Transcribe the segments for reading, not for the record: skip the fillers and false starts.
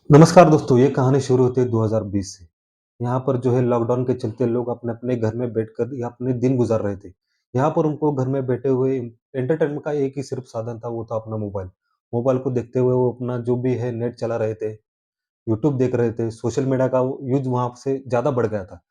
नमस्कार दोस्तों, ये कहानी शुरू होती है 2020 से। यहाँ पर जो है लॉकडाउन के चलते लोग अपने-अपने घर में बैठकर या अपने दिन गुज़ार रहे थे। यहाँ पर उनको घर में बैठे हुए एंटरटेनमेंट का एक ही सिर्फ़ साधन था, वो था अपना मोबाइल। मोबाइल को देखते हुए वो अपना जो भी है नेट चला रहे थे, यूट्यूब देख रहे थे, सोशल मीडिया का यूज़ वहाँ से ज़्यादा बढ़ गया था।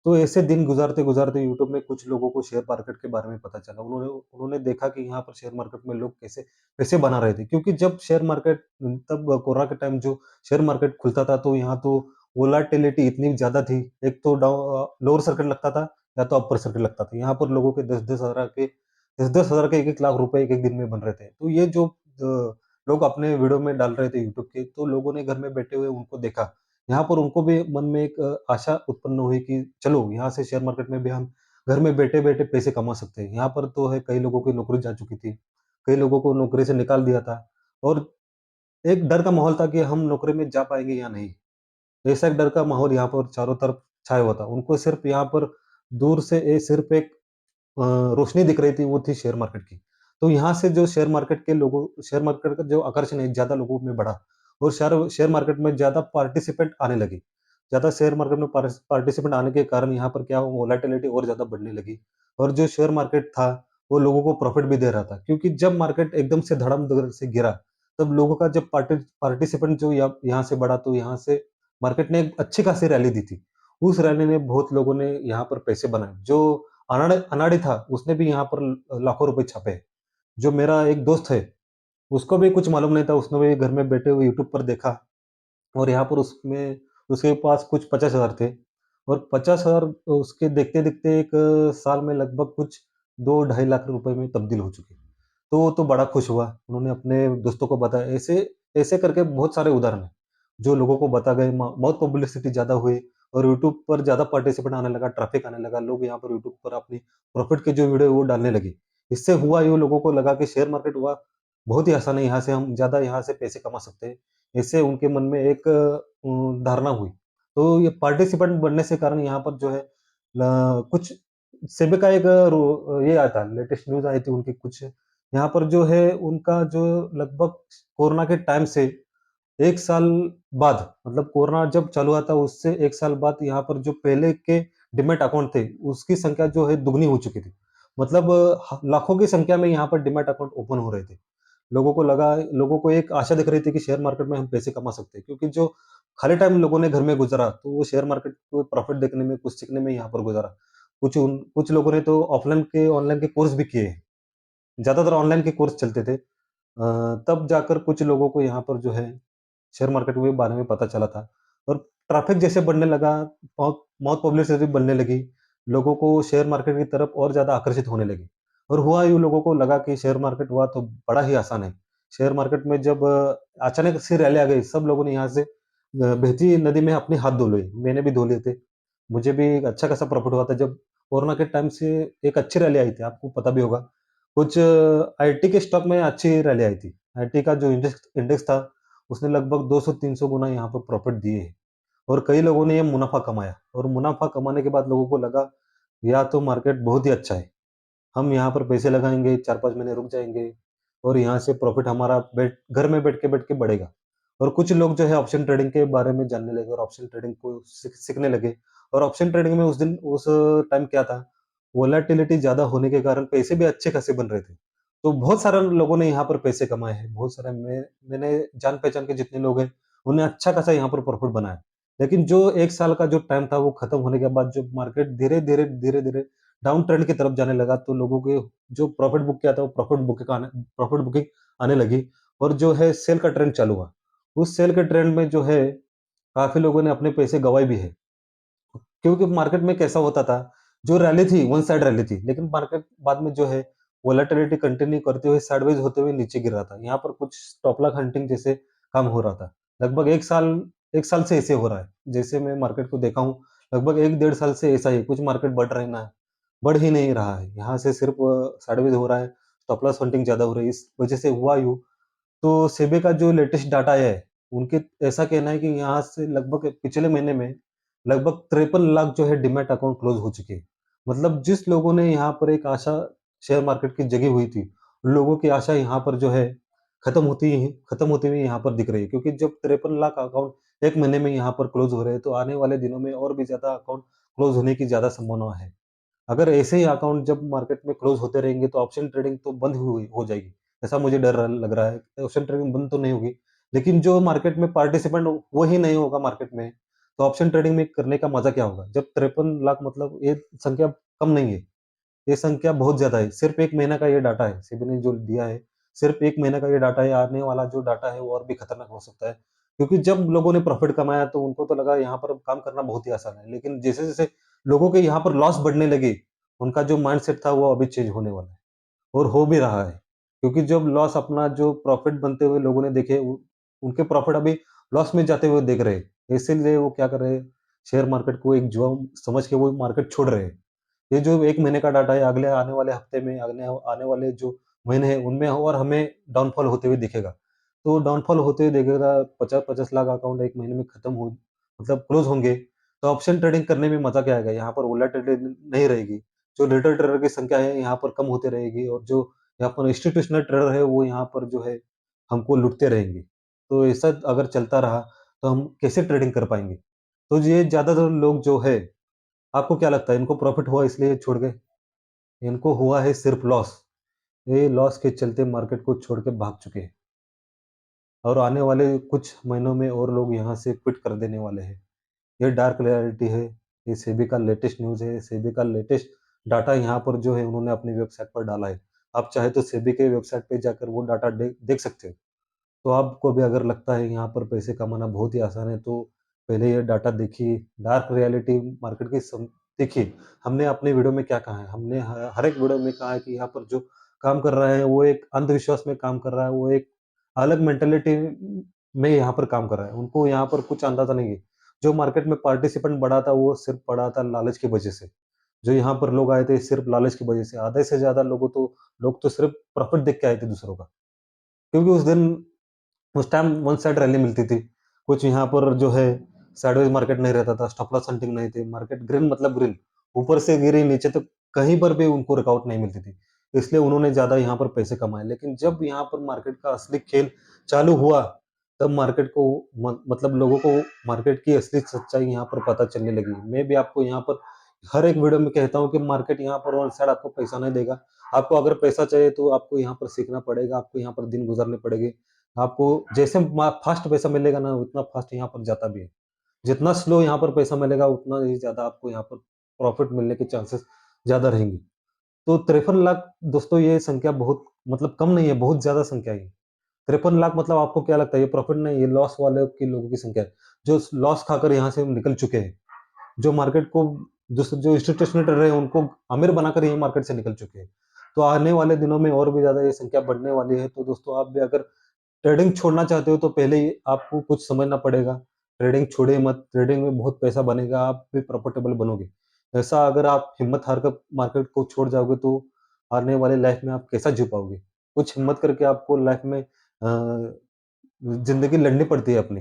तो ऐसे दिन गुज़ारते-गुज़ारते यूट्यूब में कुछ लोगों को शेयर मार्केट के बारे में पता चला। उन्होंने उन्होंने देखा कि यहाँ पर शेयर मार्केट में लोग कैसे पैसे बना रहे थे। क्योंकि जब शेयर मार्केट तब कोरोना के टाइम जो शेयर मार्केट खुलता था तो यहाँ तो वोलाटिलिटी इतनी ज़्यादा थी। एक तो लोअर सर्किट लगता था या तो अपर सर्किट लगता था। यहाँ पर लोगों के 10-10 हज़ार के 1-1 लाख रुपए एक-एक दिन में बन रहे थे। तो ये जो लोग अपने वीडियो में डाल रहे थे यूट्यूब के, तो लोगों ने घर में बैठे हुए उनको देखा। यहाँ पर उनको भी मन में एक आशा उत्पन्न हुई कि चलो यहाँ से शेयर मार्केट में भी हम घर में बैठे-बैठे पैसे कमा सकते हैं। यहाँ पर तो है कई लोगों की नौकरी जा चुकी थी, कई लोगों को नौकरी से निकाल दिया था और एक डर का माहौल था कि हम नौकरी में जा पाएँगे या नहीं। ऐसा एक डर का माहौल यहाँ पर चारों तरफ छाया हुआ था। उनको सिर्फ़ यहाँ पर दूर से सिर्फ़ एक रोशनी दिख रही थी, वो थी शेयर मार्केट की। तो यहाँ से जो शेयर मार्केट का जो आकर्षण है ज़्यादा लोगों में बढ़ा और शेयर मार्केट में ज़्यादा पार्टिसिपेंट आने लगे। ज़्यादा शेयर मार्केट में पार्टिसिपेंट आने के कारण यहाँ पर क्या वोलेटिलिटी और ज़्यादा बढ़ने लगी और जो शेयर मार्केट था, वो लोगों को प्रॉफ़िट भी दे रहा था। क्योंकि जब मार्केट एकदम से धड़ाम-धड़ से गिरा, तब लोगों का जब पार्टिसिपेंट जो यहाँ से बढ़ा, तो यहाँ से मार्केट ने एक अच्छी खासी रैली दी थी। उस रैली ने बहुत लोगों ने यहाँ पर पैसे बनाए। जो अनाड़ी था, उसने भी यहाँ पर लाखों रुपए छापे। जो मेरा एक दोस्त है, उसको भी कुछ मालूम नहीं था, उसने भी घर में बैठे हुए यूट्यूब पर देखा और यहाँ पर उसके पास कुछ 50,000 थे और 50,000 उसके देखते-देखते एक साल में लगभग कुछ 2 ढाई लाख रुपए में तब्दील हो चुके। तो वो तो बड़ा खुश हुआ, उन्होंने अपने दोस्तों को बताया। ऐसे ऐसे करके बहुत सारे उदाहरण हैं, जो लोगों को बता गए, बहुत पब्लिसिटी ज़्यादा हुई और यूट्यूब पर ज़्यादा पार्टिसिपेंट आने लगा, ट्रैफ़िक आने लगा, लोग यहाँ पर यूट्यूब पर अपनी प्रॉफ़िट की जो वीडियो है वो डालने लगे। इससे हुआ यूँ लोगों को लगा कि शेयर मार्केट हुआ बहुत ही आसान है, यहाँ से हम ज़्यादा यहाँ से पैसे कमा सकते हैं। इससे उनके मन में एक धारणा हुई। तो ये पार्टिसिपेंट बढ़ने से कारण यहाँ पर जो है कुछ सेबी का एक ये आया था, लेटेस्ट न्यूज़ आई थी उनकी कुछ यहाँ पर जो है उनका जो लगभग कोरोना के टाइम से 1 साल बाद मतलब कोरोना जब चालू हुआ था उससे 1 साल बाद यहाँ पर जो पहले के डीमैट अकाउंट थे, उसकी संख्या जो है दुगनी हो चुकी थी। मतलब लाखों की संख्या में यहाँ पर डीमैट अकाउंट ओपन हो रहे थे। लोगों को एक आशा दिख रही थी कि शेयर मार्केट में हम पैसे कमा सकते हैं क्योंकि जो खाली टाइम लोगों ने घर में गुज़ारा, तो वो शेयर मार्केट को प्रॉफ़िट देखने में, कुछ सीखने में यहाँ पर गुज़ारा। कुछ लोगों ने तो ऑनलाइन के कोर्स भी किए हैं। ज़्यादातर ऑनलाइन के कोर्स चलते थे। तब जाकर कुछ लोगों को यहाँ पर जो है शेयर मार्केट के बारे में पता चला था और ट्रैफ़िक जैसे बढ़ने लगा, बहुत बहुत पब्लिसिटी बढ़ने लगी, लोगों को शेयर मार्केट की तरफ और ज़्यादा आकर्षित होने लगे और हुआ यूँ लोगों को लगा कि शेयर मार्केट हुआ तो बड़ा ही आसान है। शेयर मार्केट में जब अचानक से रैली आ गई, सब लोगों ने यहाँ से बहती नदी में अपने हाथ धो लिए। मैंने भी धो लिए थे। मुझे भी एक अच्छा खासा प्रॉफ़िट हुआ था जब कोरोना के टाइम से एक अच्छी रैली आई थी, आपको पता भी होगा। कुछ आईटी के स्टॉक में अच्छी रैली आई थी। आईटी का जो इंडेक्स इंडेक्स था, उसने लगभग 200-300 गुना यहाँ पर प्रॉफ़िट दिए हैं और कई लोगों ने ये मुनाफ़ा कमाया और मुनाफ़ा कमाने के बाद लोगों को लगा, या तो मार्केट बहुत ही अच्छा है। हम यहाँ पर पैसे लगाएँगे, 4-5 महीने रुक जाएँगे और यहाँ से प्रॉफ़िट हमारा घर में बैठ के बढ़ेगा। और कुछ लोग जो है ऑप्शन ट्रेडिंग के बारे में जानने लगे और ऑप्शन ट्रेडिंग को सीखने लगे और ऑप्शन ट्रेडिंग में उस टाइम क्या था, वोलेटिलिटी ज़्यादा होने के कारण पैसे भी अच्छे खासे बन रहे थे। तो बहुत सारे लोगों ने यहाँ पर पैसे कमाए हैं, बहुत सारे मैंने जान-पहचान के जितने लोग हैं, उन्हें अच्छा खासा यहाँ पर प्रॉफ़िट बनाया। लेकिन जो 1 साल का जो टाइम था वो खत्म होने के बाद जब मार्केट धीरे-धीरे डाउन ट्रेंड की तरफ जाने लगा तो लोगों के जो प्रॉफ़िट बुक किया था वो प्रॉफ़िट बुकिंग आने लगी और जो है सेल का ट्रेंड चालू हुआ। उस सेल के ट्रेंड में जो है काफ़ी लोगों ने अपने पैसे गँवाए भी हैं। क्योंकि मार्केट में कैसा होता था, जो रैली थी वन साइड रैली थी, लेकिन मार्केट बाद में जो है वोलेटिलिटी कंटिन्यू करते हुए साइडवेज होते हुए नीचे गिर रहा था। यहाँ पर कुछ स्टॉप लॉस हंटिंग जैसे काम हो रहा था। लगभग 1 साल से ऐसे हो रहा है। जैसे मैं मार्केट को देखा हूँ, लगभग 1 डेढ़ साल से ऐसा ही है, कुछ मार्केट बढ़ ही नहीं रहा है। यहाँ से सिर्फ़ साइडवेज हो रहा है, स्टॉप लॉस हंटिंग ज़्यादा हो रही है। इस वजह से हुआ यूँ, तो सेबी का जो लेटेस्ट डाटा है, उनके ऐसा कहना है कि यहाँ से लगभग पिछले महीने में लगभग 53 लाख जो है डीमैट अकाउंट क्लोज़ हो चुके हैं। मतलब जिस लोगों ने यहाँ पर एक आशा शेयर मार्केट की जगी हुई थी, उन लोगों की आशा यहाँ पर जो है खत्म होती हुई यहाँ पर दिख रही है, क्योंकि जब 53 लाख अकाउंट 1 महीने में यहाँ पर क्लोज़ हो रहे हैं, तो आने वाले दिनों में और भी ज़्यादा अकाउंट क्लोज़ होने की ज़्यादा संभावना है। अगर ऐसे ही अकाउंट जब मार्केट में क्लोज़ होते रहेंगे, तो ऑप्शन ट्रेडिंग तो बंद हुई हो जाएगी। ऐसा मुझे डर लग रहा है। ऑप्शन ट्रेडिंग बंद तो नहीं होगी, लेकिन जो मार्केट में पार्टिसिपेंट वो ही नहीं होगा मार्केट में, तो ऑप्शन ट्रेडिंग में करने का मज़ा क्या होगा? जब 53 लाख मतलब ये संख्या कम नहीं है। ये संख्या बहुत ज़्यादा है। सिर्फ़ 1 महीने का ये डाटा है, सेबी ने जो दिया है, सिर्फ़ 1 महीने का ये डाटा है, आने वाला जो डाटा है वो और भी खतरनाक हो सकता है। क्योंकि जब लोगों ने प्रॉफ़िट कमाया तो उनको तो लगा यहाँ पर काम करना बहुत ही आसान है, लेकिन जैसे-जैसे लोगों के यहाँ पर लॉस बढ़ने लगे, उनका जो माइंडसेट था वो अभी चेंज होने वाला है और हो भी रहा है। क्योंकि जब लॉस अपना जो प्रॉफ़िट बनते हुए लोगों ने देखे, उ उनके प्रॉफ़िट अभी लॉस में जाते हुए देख रहे हैं। इसीलिए वो क्या कर रहे हैं, शेयर मार्केट को एक जुआ समझ के वो मार्केट छोड़ रहे हैं। ये जो 1 महीने का डाटा है, अगले आने वाले हफ्ते में, अगले आने वाले जो महीने हैं, उनमें और हमें डाउनफॉल होते हुए दिखेगा। तो डाउनफॉल होते हुए दिखेगा, 50-50 लाख अकाउंट 1 महीने में खत्म हो मतलब क्लोज़ होंगे, तो ऑप्शन ट्रेडिंग करने में मज़ा क्या आएगा? यहाँ पर वोलेटिलिटी नहीं रहेगी। जो रिटेल ट्रेडर की संख्या है, यहाँ पर कम होती रहेगी और जो यहाँ पर इंस्टीट्यूशनल ट्रेडर है, वो यहाँ पर जो है, हमको लूटते रहेंगे। तो ऐसा अगर चलता रहा, तो हम कैसे ट्रेडिंग कर पाएँगे? तो ये ज़्यादातर लोग जो है, आपको क्या लगता है इनको प्रॉफ़िट हुआ इसलिए छोड़ गए? इनको हुआ है सिर्फ़ लॉस। ये लॉस के चलते मार्केट को छोड़ के भाग चुके हैं और आने वाले कुछ महीनों में और लोग यहाँ से क्विट कर देने वाले हैं। ये डार्क रियलिटी है, ये सेबी का लेटेस्ट न्यूज़ है, सेबी का लेटेस्ट डाटा यहाँ पर जो है उन्होंने अपनी वेबसाइट पर डाला है। आप चाहे तो सेबी के वेबसाइट पे जाकर वो डाटा देख सकते हो। तो आपको भी अगर लगता है यहाँ पर पैसे कमाना बहुत ही आसान है, तो पहले ये डाटा देखिए, डार्क रियलिटी मार्केट की देखिए। हमने अपने वीडियो में क्या कहा है, हमने हर एक वीडियो में कहा है कि यहाँ पर जो काम कर रहा है, वो एक अंधविश्वास में काम कर रहा है, वो एक अलग मेंटालिटी में यहाँ पर काम कर रहा है। उनको यहाँ पर कुछ अंदाज़ा नहीं है। जो मार्केट में पार्टिसिपेंट बढ़ा था, वो सिर्फ़ बढ़ा था लालच की वजह से। जो यहाँ पर लोग आए थे, सिर्फ़ लालच की वजह से। आधे से ज़्यादा लोग तो सिर्फ़ प्रॉफ़िट देख के आए थे दूसरों का। क्योंकि उस टाइम वन साइड रैली मिलती थी। कुछ यहाँ पर जो है साइडवेज़ मार्केट नहीं रहता था, स्टॉप लॉस हंटिंग नहीं थी, मार्केट ग्रीन मतलब ग्रीन, ऊपर से गिरी नीचे तक कहीं पर भी उनको रुकावट नहीं मिलती थी। इसलिए उन्होंने ज़्यादा यहाँ पर पैसे कमाए। लेकिन जब यहाँ पर मार्केट का असली खेल चालू हुआ, तब मार्केट को मतलब लोगों को मार्केट की असली सच्चाई यहाँ पर पता चलने लगी। मैं भी आपको यहाँ पर हर एक वीडियो में कहता हूँ कि मार्केट यहाँ पर वन साइड आपको पैसा नहीं देगा। आपको अगर पैसा चाहिए तो आपको यहाँ पर सीखना पड़ेगा, आपको यहाँ पर दिन गुज़ारने पड़ेंगे। आपको जैसे फ़ास्ट पैसा मिलेगा ना, उतना फ़ास्ट यहाँ पर जाता भी है। जितना स्लो यहाँ पर पैसा मिलेगा, उतना ही ज़्यादा आपको यहाँ पर प्रॉफ़िट मिलने के चांसेस ज़्यादा रहेंगे। तो 53 लाख दोस्तों, ये संख्या बहुत मतलब कम नहीं है, बहुत ज़्यादा संख्या है ये। 53 लाख मतलब आपको क्या लगता है, ये प्रॉफ़िट नहीं, ये लॉस वाले के लोगों की संख्या है, जो लॉस खाकर यहाँ से निकल चुके हैं। जो मार्केट को जो इंस्टीट्यूशनल ट्रेडर हैं, उनको अमीर बनाकर ये मार्केट से निकल चुके हैं। तो आने वाले दिनों में और भी ज़्यादा ये संख्या बढ़ने वाली है। तो दोस्तों, आप भी अगर ट्रेडिंग छोड़ना चाहते हो, तो पहले ही आपको कुछ समझना पड़ेगा। ट्रेडिंग छोड़िए मत, ट्रेडिंग में बहुत पैसा बनेगा, आप भी प्रॉफ़िटेबल बनोगे। ऐसा अगर आप हिम्मत हार कर मार्केट को छोड़ जाओगे, तो आने वाली लाइफ़ में आप कैसा जी पाओगे? कुछ हिम्मत करके आपको लाइफ़ में ज़िंदगी लड़नी पड़ती है अपनी।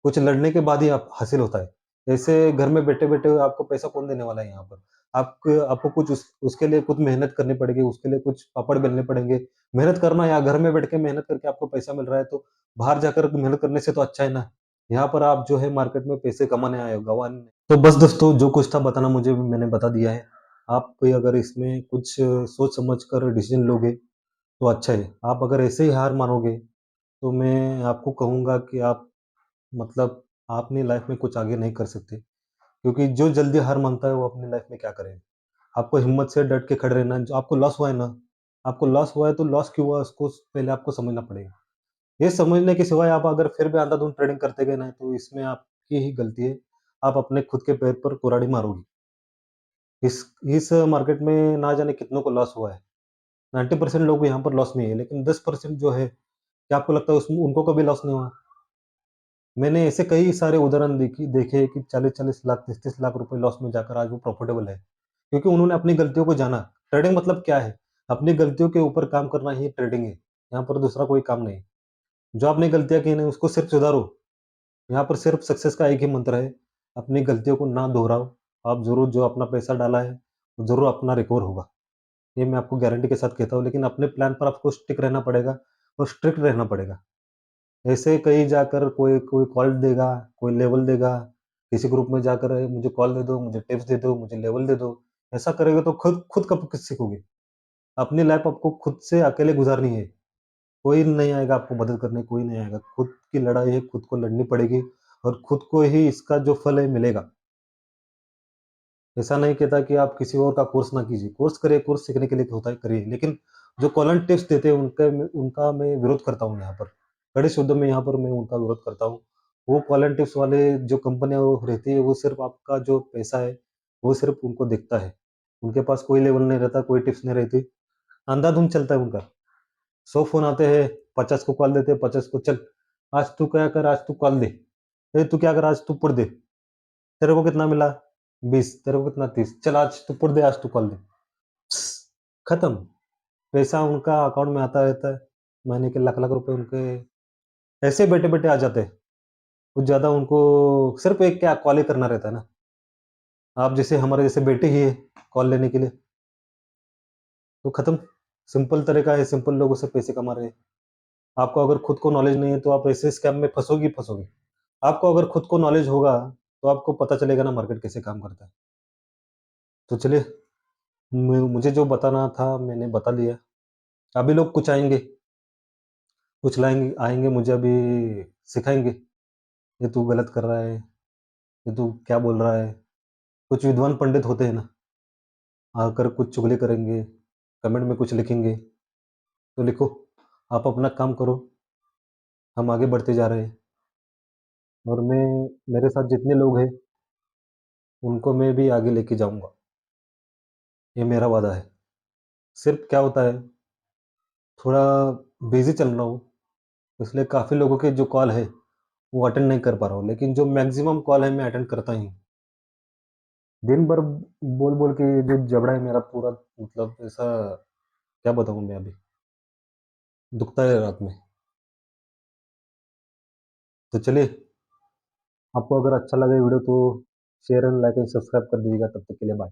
कुछ लड़ने के बाद ही आप हासिल होता है। ऐसे घर में बैठे-बैठे आपको पैसा कौन देने वाला है यहाँ पर? आपको कुछ उसके लिए खुद मेहनत करनी पड़ेगी, उसके लिए कुछ पापड़ बेलने पड़ेंगे। मेहनत करना, या घर में बैठ के मेहनत करके आपको पैसा मिल रहा है, तो बाहर जाकर मेहनत करने से तो अच्छा है ना। यहाँ पर आप जो है मार्केट में पैसे कमाने आए हो, गँवाने नहीं। तो बस दोस्तों, जो कुछ था बताना मुझे, मैंने बता दिया है। आप कोई अगर इसमें कुछ सोच समझ कर डिसीज़न लोगे, तो अच्छा है। आप अगर ऐसे ही हार मानोगे, तो मैं आपको कहूँगा कि आप मतलब आप अपनी लाइफ़ में कुछ आगे नहीं कर सकते। क्योंकि जो जल्दी हार मानता है, वो अपनी लाइफ़ में क्या करे? आपको हिम्मत से डट के खड़े रहना है। जो आपको लॉस हुआ है ना, आपको लॉस हुआ है, तो लॉस क्यों हुआ, उसको पहले आपको समझना पड़ेगा। ये समझने के सिवाय आप अगर फिर भी अंधाधुंध ट्रेडिंग करते गए ना, तो इसमें आपकी ही गलती है। आप अपने खुद के पैर पर कुल्हाड़ी मारोगे। इस इस मार्केट में ना जाने कितनों को लॉस हुआ है। 90% लोग यहाँ पर लॉस में ही है, लेकिन 10% जो है, क्या आपको लगता है उसमें उनको कभी लॉस नहीं हुआ? मैंने ऐसे कई सारे उदाहरण देखे कि 40-40 लाख, 30-30 लाख रुपए लॉस में जाकर आज वो प्रॉफिटेबल है। क्योंकि उन्होंने अपनी गलतियों को जाना। ट्रेडिंग मतलब क्या है? अपनी गलतियों के ऊपर काम करना ही ट्रेडिंग है। यहाँ पर दूसरा कोई काम नहीं। जो आपने गलतियाँ की ना, उसको सिर्फ़ सुधारो। यहाँ पर सिर्फ़ सक्सेस का एक ही मंत्र है, अपनी गलतियों को ना दोहराओ। आप ज़रूर जो अपना पैसा डाला है, वो ज़रूर अपना रिकवर होगा। ये मैं आपको गारंटी के साथ कहता हूँ, लेकिन अपने प्लान पर आपको स्टिक रहना पड़ेगा। और स्ट्रिक्ट रहना पड़ेगा। ऐसे कहीं जाकर कोई कोई कॉल देगा, कोई लेवल देगा, किसी ग्रुप में जाकर मुझे कॉल दे दो, मुझे टिप्स दे दो, मुझे लेवल दे दो। ऐसा करोगे तो खुद खुद कब कुछ सीखोगे? अपनी लाइफ़ आपको खुद से अकेले गुज़ारनी है। कोई नहीं आएगा आपको मदद करने, कोई नहीं आएगा। खुद की लड़ाई है, खुद को लड़नी पड़ेगी और खुद को ही इसका जो फल है मिलेगा। ऐसा नहीं कहता कि आप किसी और का कोर्स ना कीजिए। कोर्स करिए, कोर्स सीखने के लिए होता है करिए, लेकिन जो कॉल एंड टिप्स देते हैं उनका मैं विरोध करता हूँ यहाँ पर। कड़े शब्दों में यहाँ पर मैं उनका विरोध करता हूँ। वो कॉल एंड टिप्स वाले जो कंपनियाँ वो रहती है, वो सिर्फ़ आपका जो पैसा है, वो सिर्फ़ उनको दिखता है। उनके पास कोई लेवल नहीं रहता, कोई टिप्स नहीं रहती। अंधाधुंध चलता है उनका। 100 फ़ोन आते हैं, 50 को कॉल देते हैं, 50 को चल, आज तू क्या कर, आज तू कॉल दे। ए तू क्या कर, आज तू पढ़ दे। तेरे को कितना मिला? 20, तेरे को कितना 30, चल आज तू पढ़ दे, आज तू कॉल दे। खत्म। पैसा उनका अकाउंट में आता रहता है। महीने के लाख-लाख रुपए उनके ऐसे बैठे-बैठे आ जाते हैं। कुछ ज़्यादा उनको सिर्फ़ एक क्या कॉल ही करना रहता है ना। आप जैसे हमारे जैसे बैठे ही हैं कॉल लेने के लिए, तो खत्म। सिंपल तरीका है, सिंपल लोगों से पैसे कमा रहे हैं। आपको अगर खुद को नॉलेज नहीं है, तो आप ऐसे स्कैम में फँसोगे ही फँसोगे। आपको अगर खुद को नॉलेज होगा, तो आपको पता चलेगा ना मार्केट कैसे काम करता है। तो चलिए, मुझे जो बताना था मैंने बता दिया। अभी लोग कुछ आएँगे, कुछ लाएँगे आएँगे मुझे अभी सिखाएँगे, ये तू गलत कर रहा है, ये तू क्या बोल रहा है। कुछ विद्वान पंडित होते हैं ना, आकर कुछ चुगली करेंगे, कमेंट में कुछ लिखेंगे, तो लिखो, आप अपना काम करो, हम आगे बढ़ते जा रहे हैं और मेरे साथ जितने लोग हैं, उनको मैं भी आगे लेके जाऊँगा, ये मेरा वादा है। सिर्फ़ क्या होता है, थोड़ा बिज़ी चल रहा हूँ, इसलिए काफ़ी लोगों के जो कॉल है, वो अटेंड नहीं कर पा रहा हूँ, लेकिन जो मैक्सिमम कॉल है मैं अटेंड करता ही हूँ। दिन भर बोल-बोल के ये जो जबड़ा है मेरा पूरा मतलब ऐसा क्या बताऊँ मैं अभी, दुखता है रात में। तो चलिए, आपको अगर अच्छा लगा ये वीडियो तो share and like and subscribe कर दीजिएगा। तब तक के लिए बाय।